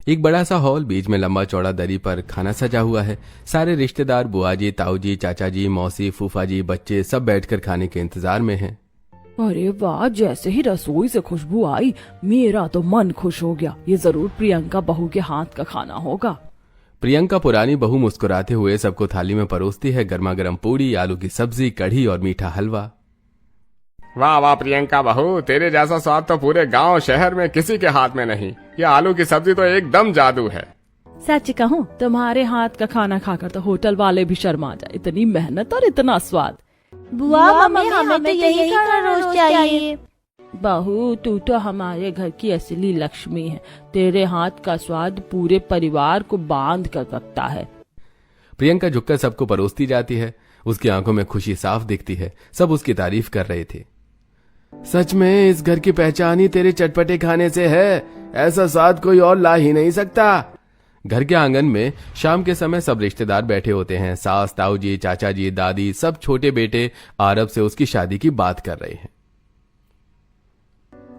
एक बड़ा सा हॉल, बीच में लंबा चौड़ा दरी पर खाना सजा हुआ है। सारे रिश्तेदार, बुआ जी, ताऊ जी, चाचा जी, मौसी, फूफा जी, बच्चे सब बैठकर खाने के इंतजार में हैं। अरे वाह, जैसे ही रसोई से खुशबू आई मेरा तो मन खुश हो गया। ये जरूर प्रियंका बहू के हाथ का खाना होगा। प्रियंका पुरानी बहू मुस्कुराते हुए सबको थाली में परोसती है। गर्मा गर्म पूड़ी, आलू की सब्जी, कढ़ी और मीठा हलवा। वाह वाह प्रियंका बहू, तेरे जैसा स्वाद तो पूरे गांव शहर में किसी के हाथ में नहीं। ये आलू की सब्जी तो एकदम जादू है। सच कहूँ, तुम्हारे हाथ का खाना खाकर तो होटल वाले भी शर्मा जाए। इतनी मेहनत और इतना स्वाद। बुआ मम्मी हमें तो यही खाना रोज चाहिए। बहू, तू तो हमारे घर की असली लक्ष्मी है। तेरे हाथ का स्वाद पूरे परिवार को बांध कर रखता है। प्रियंका झुककर सबको परोसती जाती है। उसकी आंखों में खुशी साफ दिखती है। सब उसकी तारीफ कर रहे थे। सच में इस घर की पहचान ही तेरे चटपटे खाने से है। ऐसा स्वाद कोई और ला ही नहीं सकता। घर के आंगन में शाम के समय सब रिश्तेदार बैठे होते हैं। सास, ताऊ जी, चाचा जी, दादी, सब छोटे बेटे आरब से उसकी शादी की बात कर रहे हैं।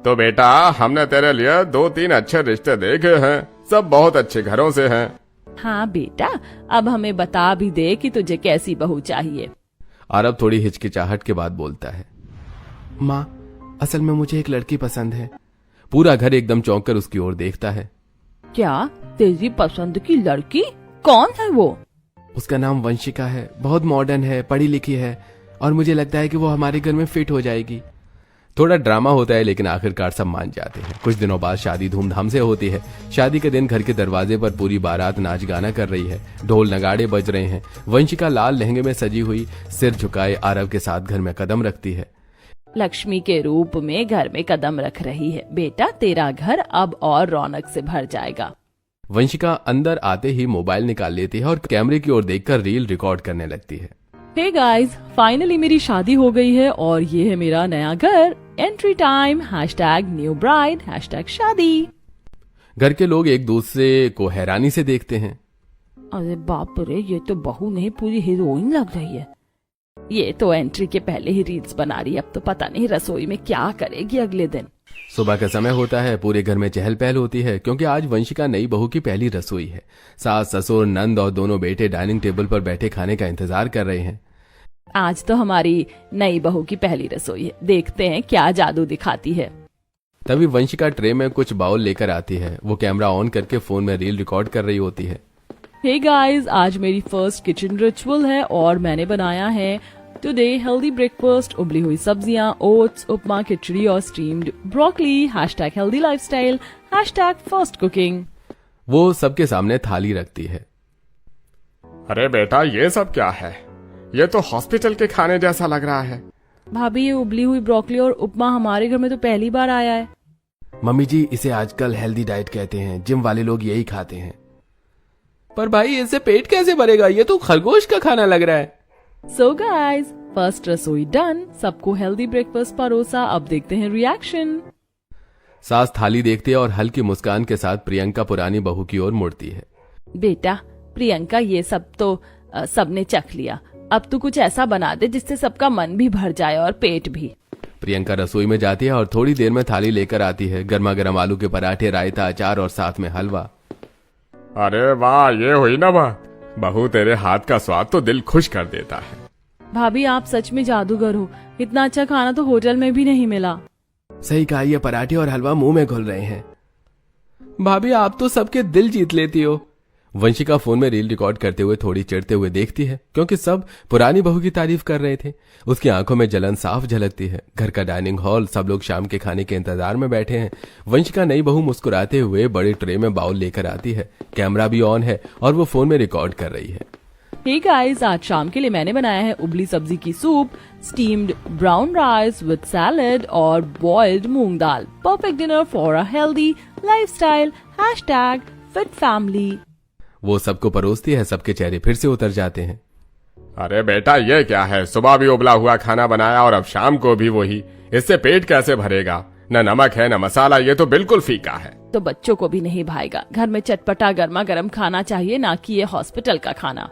तो बेटा, हमने तेरे लिए 2-3 अच्छे रिश्ते देखे हैं। सब बहुत अच्छे घरों से हैं। हाँ बेटा, अब हमें बता भी दे कि तुझे कैसी बहू चाहिए। आरब थोड़ी हिचकिचाहट के बाद बोलता है, माँ, असल में मुझे एक लड़की पसंद है। पूरा घर एकदम चौंक कर उसकी ओर देखता है। क्या, तेरी पसंद की लड़की? कौन है वो? उसका नाम वंशिका है। बहुत मॉडर्न है, पढ़ी लिखी है और मुझे लगता है कि वो हमारे घर में फिट हो जाएगी। थोड़ा ड्रामा होता है लेकिन आखिरकार सब मान जाते हैं। कुछ दिनों बाद शादी धूमधाम से होती है। शादी के दिन घर के दरवाजे पर पूरी बारात नाच गाना कर रही है। ढोल नगाड़े बज रहे हैं। वंशिका लाल लहंगे में सजी हुई, सिर झुकाए आरव के साथ घर में कदम रखती है। लक्ष्मी के रूप में घर में कदम रख रही है। बेटा, तेरा घर अब और रौनक से भर जाएगा। वंशिका अंदर आते ही मोबाइल निकाल लेती है और कैमरे की ओर देखकर रील रिकॉर्ड करने लगती है। हे गाइस, फाइनली मेरी शादी हो गई है और ये है मेरा नया घर। एंट्री टाइम, #न्यू ब्राइड, #शादी। घर के लोग एक दूसरे को हैरानी से देखते हैं। अरे बाप रे, ये तो बहू नहीं पूरी हीरोइन लग रही है। ये तो एंट्री के पहले ही रील्स बना रही है। अब तो पता नहीं रसोई में क्या करेगी अगले दिन। सुबह का समय होता है। पूरे घर में चहल पहल होती है क्योंकि आज वंशिका नई बहू की पहली रसोई है। सास, ससुर, नंद और दोनों बेटे डाइनिंग टेबल पर बैठे खाने का इंतजार कर रहे हैं। आज तो हमारी नई बहू की पहली रसोई है। देखते हैं क्या जादू दिखाती है। तभी वंशिका ट्रे में कुछ बाउल लेकर आती है। वो कैमरा ऑन करके फोन में रील रिकॉर्ड कर रही होती है। हे गाइस, आज मेरी फर्स्ट किचन रिचुअल है और मैंने बनाया है टुडे हेल्दी ब्रेकफास्ट। उबली हुई सब्जियां, ओट्स, उपमा, खिचड़ी और steamed broccoli. #Healthy lifestyle, #first cooking. वो सबके सामने थाली रखती है। अरे बेटा, ये सब क्या है? ये तो हॉस्पिटल के खाने जैसा लग रहा है। भाभी, ये उबली हुई ब्रोकली और उपमा हमारे घर में तो पहली बार आया है। मम्मी जी, इसे आजकल हेल्दी डाइट कहते हैं। जिम वाले लोग यही खाते हैं। पर भाई, इससे पेट कैसे भरेगा? ये तो खरगोश का खाना लग रहा है। सो गाइस, फर्स्ट रसोई डन। सबको हेल्दी ब्रेकफास्ट परोसा। अब देखते हैं रिएक्शन। सास थाली देखती है और हल्की मुस्कान के साथ प्रियंका पुरानी बहू की ओर मुड़ती है। बेटा प्रियंका, ये सब तो सबने चख लिया। अब तू कुछ ऐसा बना दे जिससे सबका मन भी भर जाए और पेट भी। प्रियंका रसोई में जाती है और थोड़ी देर में थाली लेकर आती है। गर्मा गर्म आलू के पराठे, रायता, अचार और साथ में हलवा। अरे वाह, ये हुई ना बात। बहू, तेरे हाथ का स्वाद तो दिल खुश कर देता है। भाभी, आप सच में जादूगर हो। इतना अच्छा खाना तो होटल में भी नहीं मिला। सही कहा, ये पराठे और हलवा मुंह में घुल रहे हैं। भाभी, आप तो सबके दिल जीत लेती हो। वंशिका फोन में रील रिकॉर्ड करते हुए थोड़ी चिढ़ते हुए देखती है क्योंकि सब पुरानी बहू की तारीफ कर रहे थे। उसकी आंखों में जलन साफ झलकती है। घर का डाइनिंग हॉल, सब लोग शाम के खाने के इंतजार में बैठे हैं। वंशिका नई बहू मुस्कुराते हुए बड़े ट्रे में बाउल लेकर आती है। कैमरा भी ऑन है और वो फोन में रिकॉर्ड कर रही है। हे गाइस, आज शाम के लिए मैंने बनाया है उबली सब्जी की soup, steamed brown rice with salad और boiled moong dal. Perfect dinner for a healthy lifestyle, #fit family. वो सबको परोसती है। सबके चेहरे फिर से उतर जाते हैं। अरे बेटा, ये क्या है? सुबह भी उबला हुआ खाना बनाया और अब शाम को भी वही। इससे पेट कैसे भरेगा? न नमक है न मसाला, ये तो बिल्कुल फीका है। तो बच्चों को भी नहीं भाएगा। घर में चटपटा गर्मा गर्म खाना चाहिए, ना कि ये हॉस्पिटल का खाना।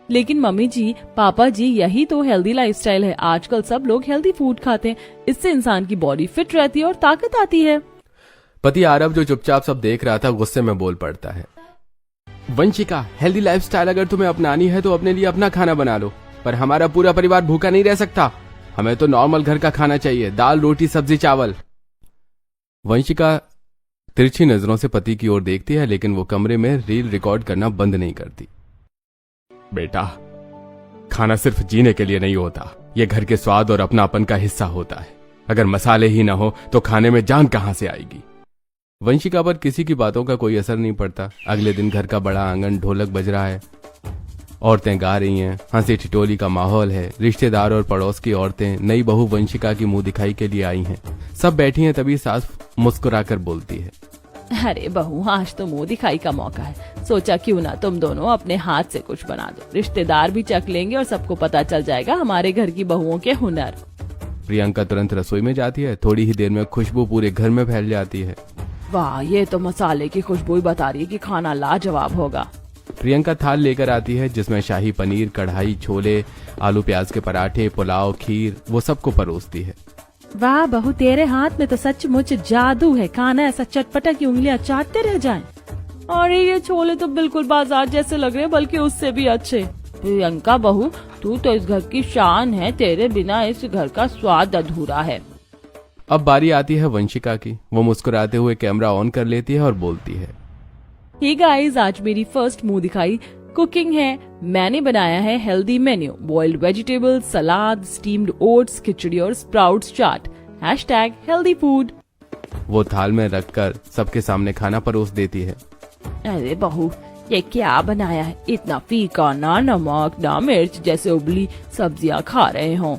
लेकिन मम्मी जी, पापा जी, यही तो हेल्दी लाइफस्टाइल है। आजकल सब लोग हेल्दी फूड खाते हैं। इससे इंसान की बॉडी फिट रहती है और ताकत आती है। पति आरव जो चुपचाप सब देख रहा था गुस्से में बोल पड़ता है, वंशिका, हेल्दी लाइफस्टाइल अगर तुम्हें अपनानी है तो अपने लिए अपना खाना बना लो, पर हमारा पूरा परिवार भूखा नहीं रह सकता। हमें तो नॉर्मल घर का खाना चाहिए, दाल रोटी सब्जी चावल। वंशिका तिरछी नजरों से पति की ओर देखती है, लेकिन वो कमरे में रील रिकॉर्ड करना बंद नहीं करती। बेटा, खाना सिर्फ जीने के लिए नहीं होता, ये घर के स्वाद और अपनापन का हिस्सा होता है। अगर मसाले ही ना हो तो खाने में जान कहां से आएगी। वंशिका पर किसी की बातों का कोई असर नहीं पड़ता। अगले दिन घर का बड़ा आंगन ढोलक बज रहा है, औरतें गा रही हैं, हंसी ठिठोली का माहौल है। रिश्तेदार और पड़ोस की औरतें नई बहू वंशिका की मुंह दिखाई के लिए आई हैं। सब बैठी हैं, तभी सास मुस्कुराकर बोलती है, अरे बहू, आज तो मुंह दिखाई का मौका है, सोचा क्यों ना तुम दोनों अपने हाथ से कुछ बना दो, रिश्तेदार भी चख लेंगे और सबको पता चल जाएगा हमारे घर की बहुओं के हुनर। प्रियंका तुरंत रसोई में जाती है। थोड़ी ही देर में खुशबू पूरे घर में फैल जाती है। वाह, ये तो मसाले की खुशबू ही बता रही है कि खाना लाजवाब होगा। प्रियंका थाल लेकर आती है जिसमें शाही पनीर, कढ़ाई, छोले, आलू प्याज के पराठे, पुलाव, खीर, वो सबको परोसती है। वाह बहू, तेरे हाथ में तो सचमुच जादू है, खाना ऐसा चटपटा की उंगलियां चाटते रह जाएं। और ये छोले तो बिल्कुल बाजार जैसे लग रहे हैं, बल्कि उससे भी अच्छे। प्रियंका बहू, तू तो इस घर की शान है, तेरे बिना इस घर का स्वाद अधूरा है। अब बारी आती है वंशिका की। वो मुस्कुराते हुए कैमरा ऑन कर लेती है और बोलती है, हे गाइस, आज मेरी फर्स्ट मुंह दिखाई कुकिंग है। मैंने बनाया है हेल्दी मेन्यू, बॉइल्ड वेजिटेबल्स, सलाद, स्टीम्ड ओट्स, खिचड़ी और स्प्राउट्स चाट। #Healthy food. वो थाल में रखकर सबके सामने खाना परोस देती है। अरे बहू, ये क्या बनाया है? इतना फीका, ना नमक ना मिर्च, जैसे उबली सब्जियां खा रहे हों।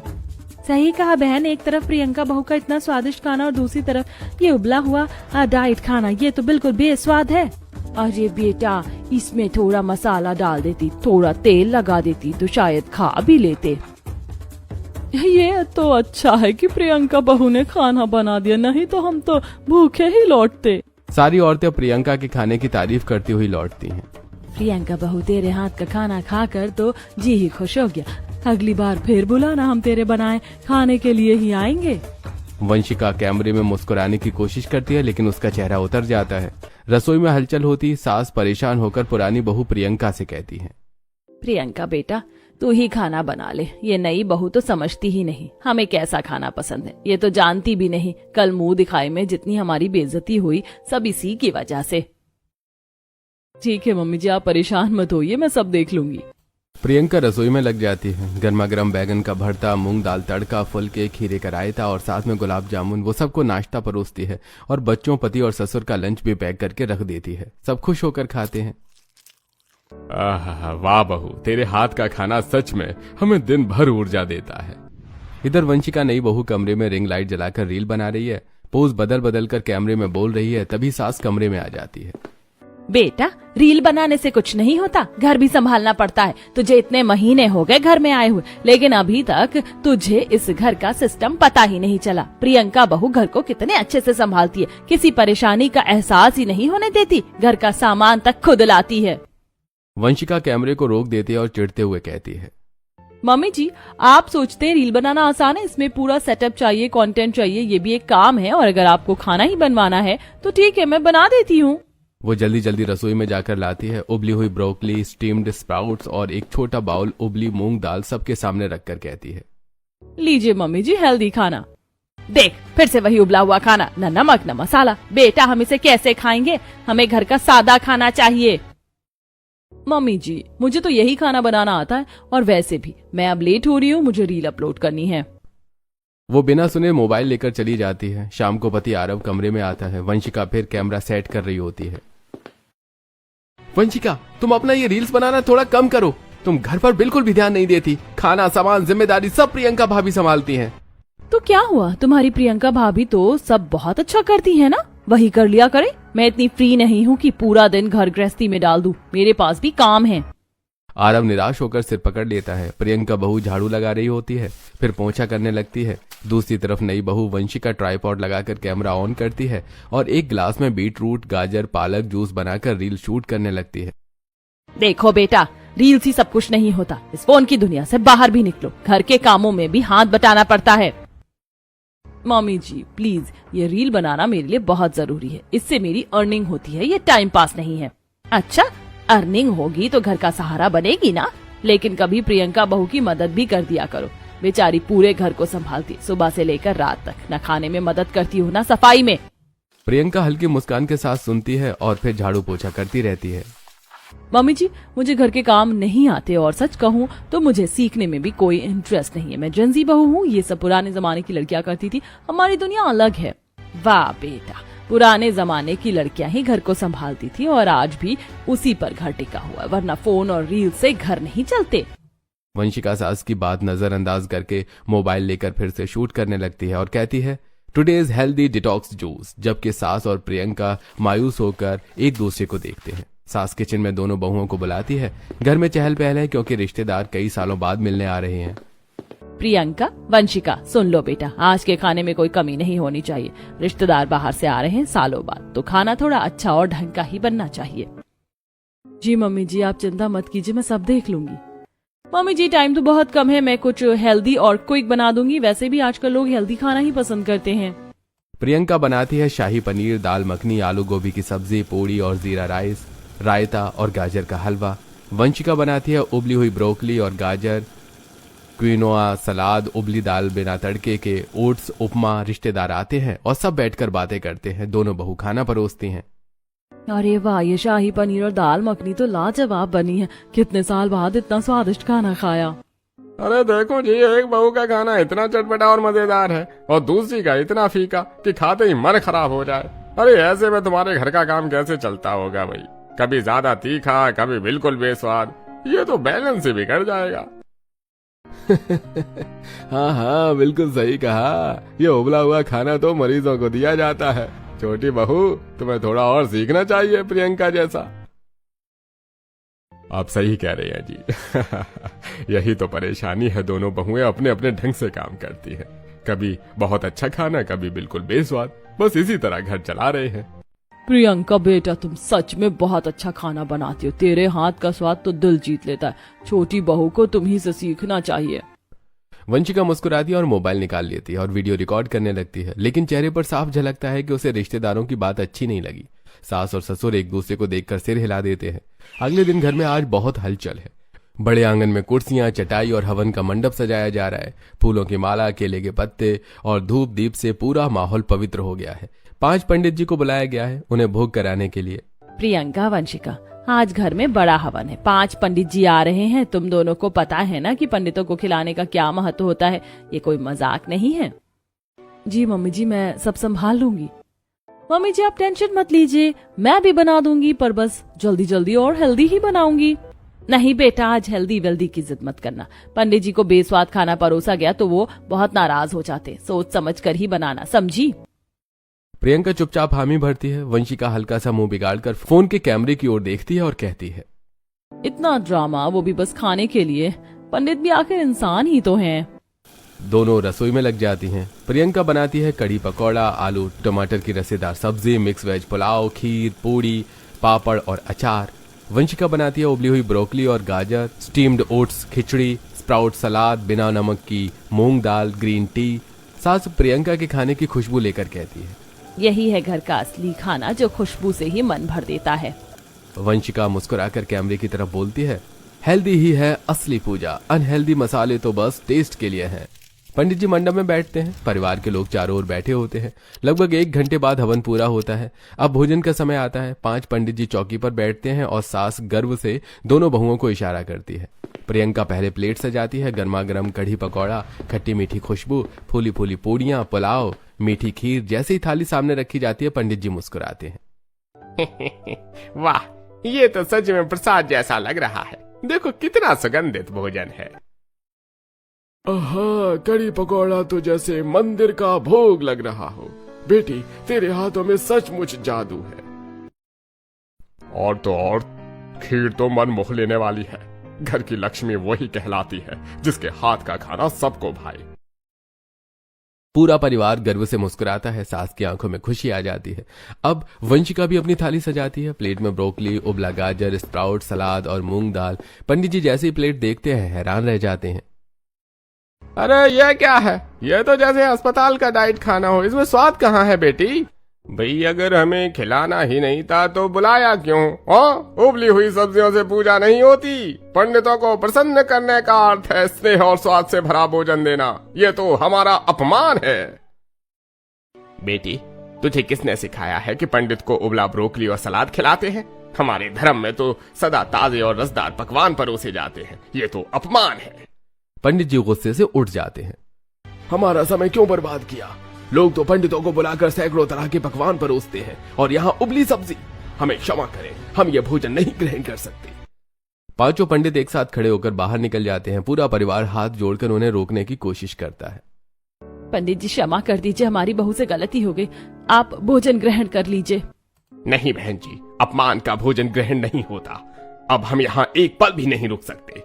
सही कहा बहन, एक तरफ प्रियंका बहू का इतना स्वादिष्ट खाना और दूसरी तरफ ये उबला हुआ डाइट खाना, ये तो बिल्कुल बेस्वाद है। अरे बेटा, इसमें थोड़ा मसाला डाल देती, थोड़ा तेल लगा देती तो शायद खा भी लेते। ये तो अच्छा है कि प्रियंका बहू ने खाना बना दिया, नहीं तो हम तो भूखे ही लौटते। सारी औरतें प्रियंका के खाने की तारीफ करती हुई लौटती हैं। प्रियंका बहू, तेरे हाथ का खाना खाकर तो जी ही खुश हो गया। अगली बार फिर बुलाना, हम तेरे बनाए खाने के लिए ही आएंगे। वंशिका कैमरे में मुस्कुराने की कोशिश करती है, लेकिन उसका चेहरा उतर जाता है। रसोई में हलचल होती, सास परेशान होकर पुरानी बहू प्रियंका से कहती है, प्रियंका बेटा, तू ही खाना बना ले। ये नई बहू तो समझती ही नहीं हमें कैसा खाना पसंद है, ये तो जानती भी नहीं। कल मुंह दिखाई में जितनी हमारी बेइज्जती हुई, सब इसी की वजह से। ठीक है मम्मी जी, आप परेशान मत होइए, मैं सब देख लूंगी। प्रियंका रसोई में लग जाती है। गर्मा गर्म बैगन का भरता, मूंग दाल तड़का, फुलके, खीरे का रायता और साथ में गुलाब जामुन, वो सबको नाश्ता परोसती है और बच्चों, पति और ससुर का लंच भी पैक करके रख देती है। सब खुश होकर खाते हैं। वाह बहू, तेरे हाथ का खाना सच में हमें दिन भर ऊर्जा देता है। इधर वंशिका नई बहू कमरे में रिंग लाइट जलाकर रील बना रही है। पोज बदल बदल कर कैमरे में बोल रही है, तभी सास कमरे में आ जाती है। बेटा, रील बनाने से कुछ नहीं होता, घर भी संभालना पड़ता है। तुझे इतने महीने हो गए घर में आए हुए, लेकिन अभी तक तुझे इस घर का सिस्टम पता ही नहीं चला। प्रियंका बहू घर को कितने अच्छे से संभालती है, किसी परेशानी का एहसास ही नहीं होने देती, घर का सामान तक खुद लाती है। वंशिका कैमरे को रोक देती है और चिढ़ते हुए कहती है, मम्मी जी, आप सोचते हैं रील बनाना आसान है? इसमें पूरा सेटअप चाहिए, कंटेंट चाहिए, ये भी एक काम है। और अगर आपको खाना ही बनवाना है तो ठीक है, मैं बना देती हूँ। वो जल्दी जल्दी रसोई में जाकर लाती है। उबली हुई ब्रोकली, स्टीम्ड स्प्राउट्स और एक छोटा बाउल उबली मूंग दाल सबके सामने रखकर कहती है, लीजिए मम्मी जी, हेल्दी खाना। देख, फिर से वही उबला हुआ खाना, न नमक न मसाला। बेटा, हम इसे कैसे खाएंगे? हमें घर का सादा खाना चाहिए। मम्मी जी, मुझे तो यही खाना बनाना आता है, और वैसे भी मैं अब लेट हो रही हूँ, मुझे रील अपलोड करनी है। वो बिना सुने मोबाइल लेकर चली जाती है। शाम को पति आरव कमरे में आता है। वंशिका फिर कैमरा सेट कर रही होती है। वंशिका, तुम अपना ये रील्स बनाना थोड़ा कम करो। तुम घर पर बिल्कुल भी ध्यान नहीं देती। खाना, सामान, जिम्मेदारी सब प्रियंका भाभी संभालती हैं। तो क्या हुआ, तुम्हारी प्रियंका भाभी तो सब बहुत अच्छा करती है ना, वही कर लिया करे। मैं इतनी फ्री नहीं हूँ कि पूरा दिन घर गृहस्थी में डाल दूं, मेरे पास भी काम है। आरव निराश होकर सिर पकड़ लेता है। प्रियंका बहू झाड़ू लगा रही होती है, फिर पोंछा करने लगती है। दूसरी तरफ नई बहू वंशिका ट्राइपॉड लगाकर कैमरा ऑन करती है और एक ग्लास में बीटरूट, गाजर, पालक जूस बनाकर रील शूट करने लगती है। देखो बेटा, रील्स ही सब कुछ नहीं होता, इस फोन की दुनिया से बाहर भी निकलो, घर के कामों में भी हाथ बटाना पड़ता है। मम्मी जी प्लीज, ये रील बनाना मेरे लिए बहुत जरूरी है, इससे मेरी अर्निंग होती है, ये टाइम पास नहीं है। अच्छा, अर्निंग होगी तो घर का सहारा बनेगी ना। लेकिन कभी प्रियंका बहू की मदद भी कर दिया करो, बेचारी पूरे घर को संभालती, सुबह से लेकर रात तक, न खाने में मदद करती हो न सफाई में। प्रियंका हल्की मुस्कान के साथ सुनती है और फिर झाड़ू पोछा करती रहती है। मम्मी जी मुझे घर के काम नहीं आते और सच कहूँ तो मुझे सीखने में भी कोई इंटरेस्ट नहीं है। मैं जेंजी बहू हूँ, ये सब पुराने जमाने की लड़कियां करती थी, हमारी दुनिया अलग है। वाह बेटा, पुराने जमाने की लड़कियां ही घर को संभालती थी और आज भी उसी पर घर टिका हुआ, वरना फोन और रील से घर नहीं चलते। वंशिका सास की बात नजरअंदाज करके मोबाइल लेकर फिर से शूट करने लगती है और कहती है टुडेज हेल्दी डिटॉक्स जूस, जबकि सास और प्रियंका मायूस होकर एक दूसरे को देखते हैं। सास किचन में दोनों बहुओं को बुलाती है। घर में चहल पहल है क्योंकि रिश्तेदार कई सालों बाद मिलने आ रहे हैं। प्रियंका, वंशिका, सुन लो बेटा, आज के खाने में कोई कमी नहीं होनी चाहिए। रिश्तेदार बाहर से आ रहे हैं सालों बाद, तो खाना थोड़ा अच्छा और ढंग का ही बनना चाहिए। जी मम्मी जी, आप चिंता मत कीजिए, मैं सब देख लूंगी। मम्मी जी टाइम तो बहुत कम है, मैं कुछ हेल्दी और क्विक बना दूंगी, वैसे भी आजकल लोग हेल्दी खाना ही पसंद करते हैं। प्रियंका बनाती है शाही पनीर, दाल मखनी, आलू गोभी की सब्जी, पूड़ी और जीरा राइस, रायता और गाजर का हलवा। वंशिका बनाती है उबली हुई ब्रोकली और गाजर, क्विनोआ सलाद, उबली दाल बिना तड़के के, ओट्स, उपमा। रिश्तेदार आते हैं और सब बैठकर बातें करते हैं। दोनों बहू खाना परोसती हैं। अरे वाह, ये शाही पनीर और दाल मखनी तो लाजवाब बनी है, कितने साल बाद इतना स्वादिष्ट खाना खाया। अरे देखो जी, एक बहू का खाना इतना चटपटा और मजेदार है और दूसरी का इतना फीका कि खाते ही मन खराब हो जाए। अरे ऐसे में तुम्हारे घर का काम कैसे चलता होगा भाई? कभी ज्यादा तीखा, कभी बिल्कुल बेस्वाद, ये तो बैलेंस ही बिगड़ जाएगा। हाँ हाँ, बिल्कुल सही कहा। ये उबला हुआ खाना तो मरीजों को दिया जाता है। छोटी बहू, तुम्हें थोड़ा और सीखना चाहिए प्रियंका जैसा। आप सही कह रहे हैं जी। यही तो परेशानी है, दोनों बहुएं अपने अपने ढंग से काम करती हैं। कभी बहुत अच्छा खाना, कभी बिल्कुल बेस्वाद, बस इसी तरह घर चला रहे हैं। प्रियंका बेटा, तुम सच में बहुत अच्छा खाना बनाती हो, तेरे हाथ का स्वाद तो दिल जीत लेता है। छोटी बहू को तुम्ही से सीखना चाहिए। वंशिका मुस्कुराती है और मोबाइल निकाल लेती है और वीडियो रिकॉर्ड करने लगती है, लेकिन चेहरे पर साफ झलकता है कि उसे रिश्तेदारों की बात अच्छी नहीं लगी। सास और ससुर एक दूसरे को देखकर सिर हिला देते हैं। अगले दिन घर में आज बहुत हलचल है। बड़े आंगन में कुर्सियां, चटाई और हवन का मंडप सजाया जा रहा है। फूलों की माला, केले के पत्ते और धूप दीप से पूरा माहौल पवित्र हो गया है। 5 पंडित जी को बुलाया गया है उन्हें भोग कराने के लिए। प्रियंका, वंशिका, आज घर में बड़ा हवन है, 5 पंडित जी आ रहे हैं। तुम दोनों को पता है ना कि पंडितों को खिलाने का क्या महत्व होता है, ये कोई मजाक नहीं है। जी मम्मी जी, मैं सब संभाल लूंगी। मम्मी जी आप टेंशन मत लीजिए, मैं भी बना दूंगी, पर बस जल्दी जल्दी और हेल्दी ही बनाऊंगी। नहीं बेटा, आज हेल्दी वेल्दी की जिद मत करना। पंडित जी को बेस्वाद खाना परोसा गया तो वो बहुत नाराज हो जाते, सोच समझ कर ही बनाना, समझी? प्रियंका चुपचाप हामी भरती है। वंशिका हल्का सा मुंह बिगाड़कर फोन के कैमरे की ओर देखती है और कहती है, इतना ड्रामा, वो भी बस खाने के लिए। पंडित भी आखिर इंसान ही तो हैं। दोनों रसोई में लग जाती हैं। प्रियंका बनाती है कढ़ी पकौड़ा, आलू टमाटर की रसेदार सब्जी, मिक्स वेज पुलाव, खीर, पूड़ी, पापड़ और अचार। वंशिका बनाती है उबली हुई ब्रोकली और गाजर, स्टीम्ड ओट्स, खिचड़ी, स्प्राउट सलाद, बिना नमक की मूंग दाल, ग्रीन टी। सास प्रियंका के खाने की खुशबू लेकर कहती है, यही है घर का असली खाना, जो खुशबू से ही मन भर देता है। वंशिका मुस्कुराकर कैमरे की तरफ बोलती है, हेल्दी ही है असली पूजा, अनहेल्दी मसाले तो बस टेस्ट के लिए हैं। पंडित जी मंडप में बैठते हैं। परिवार के लोग चारों ओर बैठे होते हैं। लगभग 1 घंटे बाद हवन पूरा होता है। अब भोजन का समय आता है। 5 पंडित जी चौकी पर बैठते हैं और सास गर्व से दोनों बहुओं को इशारा करती है। प्रियंका पहले प्लेट सजाती है। गर्मा गर्म कढ़ी पकौड़ा, खट्टी मीठी खुशबू, फूली फूली पूड़ियां, पुलाव, मीठी खीर। जैसे ही थाली सामने रखी जाती है पंडित जी मुस्कुराते हैं। वाह, ये तो सच में प्रसाद जैसा लग रहा है। देखो कितना सुगंधित भोजन है। आहा, कढ़ी पकौड़ा तो जैसे मंदिर का भोग लग रहा हो। बेटी, तेरे हाथों में सचमुच जादू है। और तो और, खीर तो मन मोह लेने वाली है। घर की लक्ष्मी वही कहलाती है जिसके हाथ का खाना सबको भाए। पूरा परिवार गर्व से मुस्कुराता है। सास की आंखों में खुशी आ जाती है। अब वंशिका भी अपनी थाली सजाती है। प्लेट में ब्रोकली, उबला गाजर, स्प्राउट सलाद और मूंग दाल। पंडित जी जैसे ही प्लेट देखते हैं हैरान रह जाते हैं। अरे ये क्या है? ये तो जैसे अस्पताल का डाइट खाना हो, इसमें स्वाद कहाँ है बेटी? भाई अगर हमें खिलाना ही नहीं था तो बुलाया क्यों? उबली हुई सब्जियों से पूजा नहीं होती। पंडितों को प्रसन्न करने का अर्थ है स्नेह और स्वाद से भरा भोजन देना। ये तो हमारा अपमान है। बेटी, तुझे किसने सिखाया है कि पंडित को उबला ब्रोकली और सलाद खिलाते हैं? हमारे धर्म में तो सदा ताजे और रसदार पकवान परोसे जाते हैं। ये तो अपमान है। पंडित जी गुस्से से उठ जाते हैं। हमारा समय क्यों बर्बाद किया? लोग तो पंडितों को बुलाकर सैकड़ों तरह के पकवान परोसते हैं और यहाँ उबली सब्जी। हमें क्षमा करें, हम ये भोजन नहीं ग्रहण कर सकते। पांचों पंडित एक साथ खड़े होकर बाहर निकल जाते हैं। पूरा परिवार हाथ जोड़कर उन्हें रोकने की कोशिश करता है। पंडित जी क्षमा कर दीजिए, हमारी बहू से गलती हो गई, आप भोजन ग्रहण कर लीजिए। नहीं बहन जी, अपमान का भोजन ग्रहण नहीं होता। अब हम यहाँ एक पल भी नहीं रुक सकते।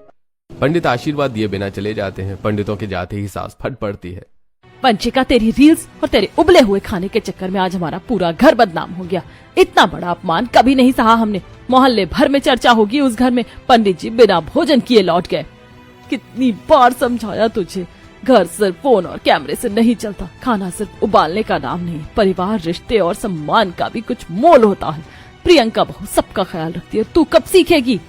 पंडित आशीर्वाद दिए बिना चले जाते हैं। पंडितों के जाते ही सांस फट पड़ती है। वंशिका, तेरी रील्स और तेरे उबले हुए खाने के चक्कर में आज हमारा पूरा घर बदनाम हो गया। इतना बड़ा अपमान कभी नहीं सहा हमने। मोहल्ले भर में चर्चा होगी उस घर में पंडित जी बिना भोजन किए लौट गए। कितनी बार समझाया तुझे, घर सिर्फ फोन और कैमरे से नहीं चलता। खाना सिर्फ उबालने का नाम नहीं, परिवार, रिश्ते और सम्मान का भी कुछ मोल होता है। प्रियंका बहू सबका ख्याल रखती है, तू कब सीखेगी?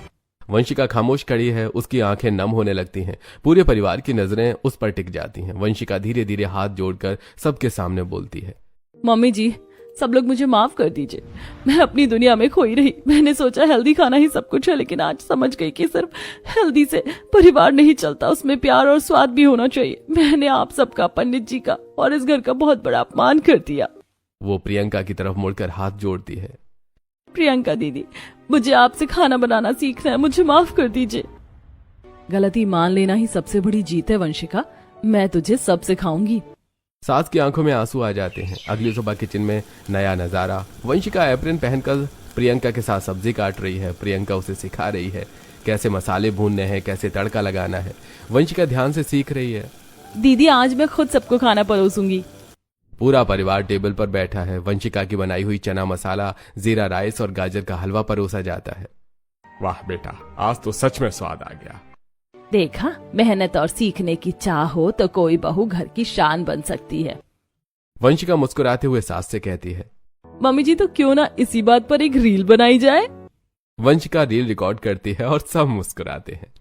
वंशिका खामोश खड़ी है। उसकी आंखें नम होने लगती हैं। पूरे परिवार की नजरें उस पर टिक जाती हैं। वंशिका धीरे धीरे हाथ जोड़कर सबके सामने बोलती है, मम्मी जी, सब लोग मुझे माफ कर दीजिए। मैं अपनी दुनिया में खोई रही। मैंने सोचा हेल्दी खाना ही सब कुछ है, लेकिन आज समझ गई कि सिर्फ हेल्दी से परिवार नहीं चलता, उसमें प्यार और स्वाद भी होना चाहिए। मैंने आप सबका, पंडित जी का और इस घर का बहुत बड़ा अपमान कर दिया। वो प्रियंका की तरफ मुड़कर हाथ जोड़ती है। प्रियंका दीदी, मुझे आपसे खाना बनाना सीखना है, मुझे माफ कर दीजिए। गलती मान लेना ही सबसे बड़ी जीत है वंशिका। मैं तुझे सब सिखाऊंगी। सास की आंखों में आंसू आ जाते हैं। अगली सुबह किचन में नया नजारा। वंशिका एप्रन पहनकर प्रियंका के साथ सब्जी काट रही है। प्रियंका उसे सिखा रही है कैसे मसाले भूनने हैं, कैसे तड़का लगाना है। वंशिका ध्यान से सीख रही है। दीदी, आज मैं खुद सबको खाना परोसूंगी। पूरा परिवार टेबल पर बैठा है। वंशिका की बनाई हुई चना मसाला, जीरा राइस और गाजर का हलवा परोसा जाता है। वाह बेटा, आज तो सच में स्वाद आ गया। देखा, मेहनत और सीखने की चाह हो तो कोई बहू घर की शान बन सकती है। वंशिका मुस्कुराते हुए सास से कहती है, मम्मी जी, तो क्यों ना इसी बात पर एक रील बनाई जाए? वंशिका रील रिकॉर्ड करती है और सब मुस्कुराते हैं।